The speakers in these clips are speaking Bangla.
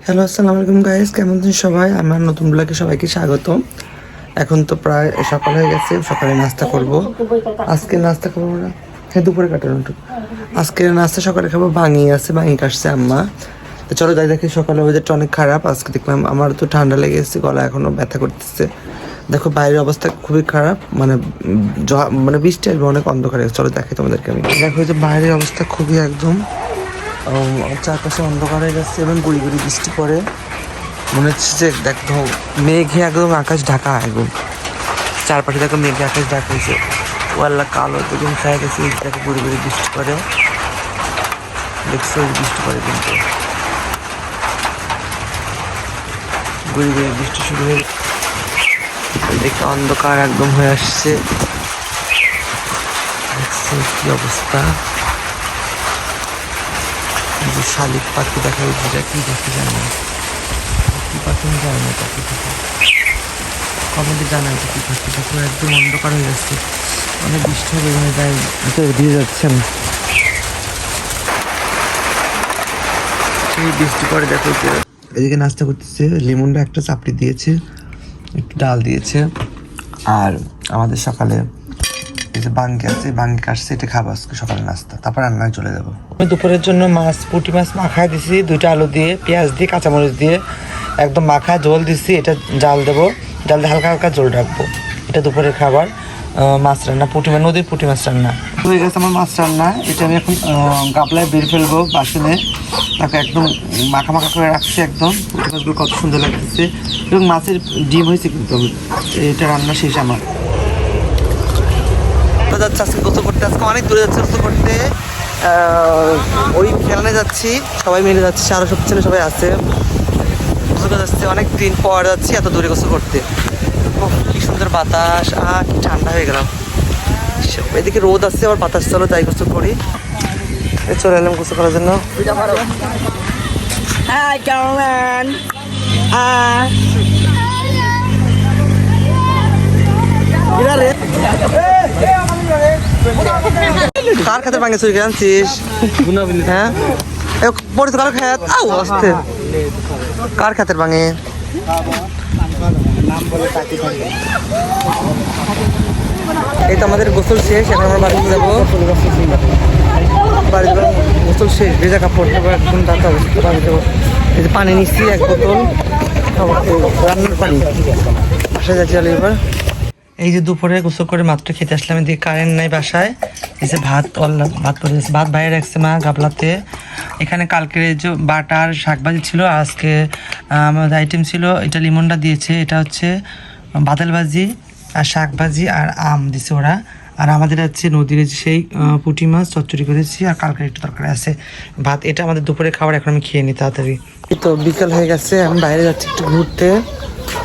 হ্যালো, আসসালামু আলাইকুম গাইস, কেমন আছেন সবাই? আমার নতুন ব্লগে সবাইকে স্বাগত। এখন তো প্রায় সকাল হয়ে গেছে, সকালে নাস্তা করব। আজকে নাস্তা খাবো না, হ্যাঁ দুপুরে কাটানো। আজকে নাস্তা সকালে খাবো, বাঙি আছে, বাঙি কাটছে আম্মা। তো চলো যাই, দেখি সকালে ওয়েদারটা অনেক খারাপ। আজকে দেখলাম আমার তো ঠান্ডা লেগে এসেছে, গলা এখনও ব্যথা করতেছে। দেখো বাইরের অবস্থা খুবই খারাপ, মানে বৃষ্টি আসবে, অনেক অন্ধকার। চলো দেখি তোমাদেরকে আমি। দেখো যে বাইরের অবস্থা খুবই একদম চারপাশে অন্ধকার হয়ে গেছে এবং গুড়ি গুড়ি বৃষ্টি পড়ে। মনে হচ্ছে যে দেখো মেঘে একদম আকাশ ঢাকা, একদম চারপাশে দেখো মেঘে আকাশ ঢাকা হয়েছে। ও আল্লাহ, কালো একদম ছায়া গেছে। দেখো গুড়ি গুড়ি বৃষ্টি পড়ে, দেখছো বৃষ্টি পড়ে, কিন্তু গুড়ি গুড়ি বৃষ্টি শুরু হয়ে দেখে অন্ধকার একদম হয়ে আসছে। দেখছো কি অবস্থা। যে শালিক পাখি দেখা যাচ্ছে, কি দেখতে জানি না, কি পাখি আমি জানি না, পাখি কমেন্টে জানাই যে কি পাখি। দেখো একদম অন্ধকার হয়ে যাচ্ছে, অনেক বৃষ্টি হবে, এখানে যাই ভিতরে দিয়ে যাচ্ছেন। সেই বৃষ্টি পরে দেখো এদিকে নাস্তা করতেছে, লিমনটা একটা চাপড়ি দিয়েছে, একটু ডাল দিয়েছে। আর আমাদের সকালে এই যে বাঙ্গি আছে, বাঙ্গি কাটছে, এটা খাবো আজকে সকালে নাস্তা, তারপর রান্নায় চলে যাবো। আমি দুপুরের জন্য পুঁটি মাছ মাখায় দিছি, 2টা আলু দিয়ে, পেঁয়াজ দিয়ে, কাঁচামরিচ দিয়ে একদম মাখা ঝোল দিছি। এটা জাল দেবো, জাল দিয়ে হালকা হালকা ঝোল রাখবো। এটা দুপুরের খাবার। মাছ রান্না, নদীর পুঁটি মাছ রান্না হয়ে গেছে আমার। মাছ রান্না এটা আমি এখন গাবলায় বের ফেলবো বাসনে। তাকে একদম মাখা মাখা করে রাখছি, একদম পুঁটি মাছগুলো কত সুন্দর লাগতেছে, এবং মাছের ডিম হয়েছে কিন্তু। এটা রান্না শেষ আমার। যাচ্ছে আজকে গোসল করতে, আজকে অনেক দূরে যাচ্ছে গোসল করতে। ওই খেলনে যাচ্ছি, সবাই মিলে যাচ্ছি, আরো সব ছেলে সবাই আছে, গোসল করতে যাচ্ছে। অনেক দিন পর যাচ্ছি এত দূরে গোসল করতে। কি সুন্দর বাতাস, কি ঠান্ডা হয়ে গেলাম। এদিকে রোদ আসছে, আবার বাতাস। চলো যাই গোসল করি। চলে এলাম গোসল করার জন্য। কার খাতে ভাঙে চুরি আনছিস? হ্যাঁ পড়ে তো কার খাত আসতে, কার খাতের ভাঙে? এই তো আমাদের গোসল শেষ, এখন আমরা বাড়িতে যাবো। বাড়ি যাবো, গোসল শেষ, ভেজা কাপড় একদম তাতে অবস্থা। বাড়ি যাবো, এই যে পানি নিচ্ছি 1 বোতল, রান্নার পানি। বাসায় যাচ্ছি এবার। এই যে দুপুরে গোসল করে মাত্র খেতে আসলাম, এদিকে কারেন্ট নাই বাসায়। এই যে ভাত পড়ে যাচ্ছে, ভাত বাইরে রাখছে মা গাবলাতে। এখানে কালকের যে বাটার শাকভাজি ছিল, আজকে আমাদের আইটেম ছিল, এটা লিমনটা দিয়েছে। এটা হচ্ছে বাদাল ভাজি আর শাকভাজি আর আম দিছে ওরা। আর আমাদের হচ্ছে নদীর সেই পুঁটি মাছ চচ্চড়ি করেছি, আর কালকের একটু তরকারি আছে, ভাত। এটা আমাদের দুপুরে খাবার, এখন আমি খেয়ে নিই তাড়াতাড়ি। তো বিকাল হয়ে গেছে, আমি বাইরে যাচ্ছি একটু ঘুরতে।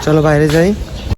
চলো বাইরে যাই।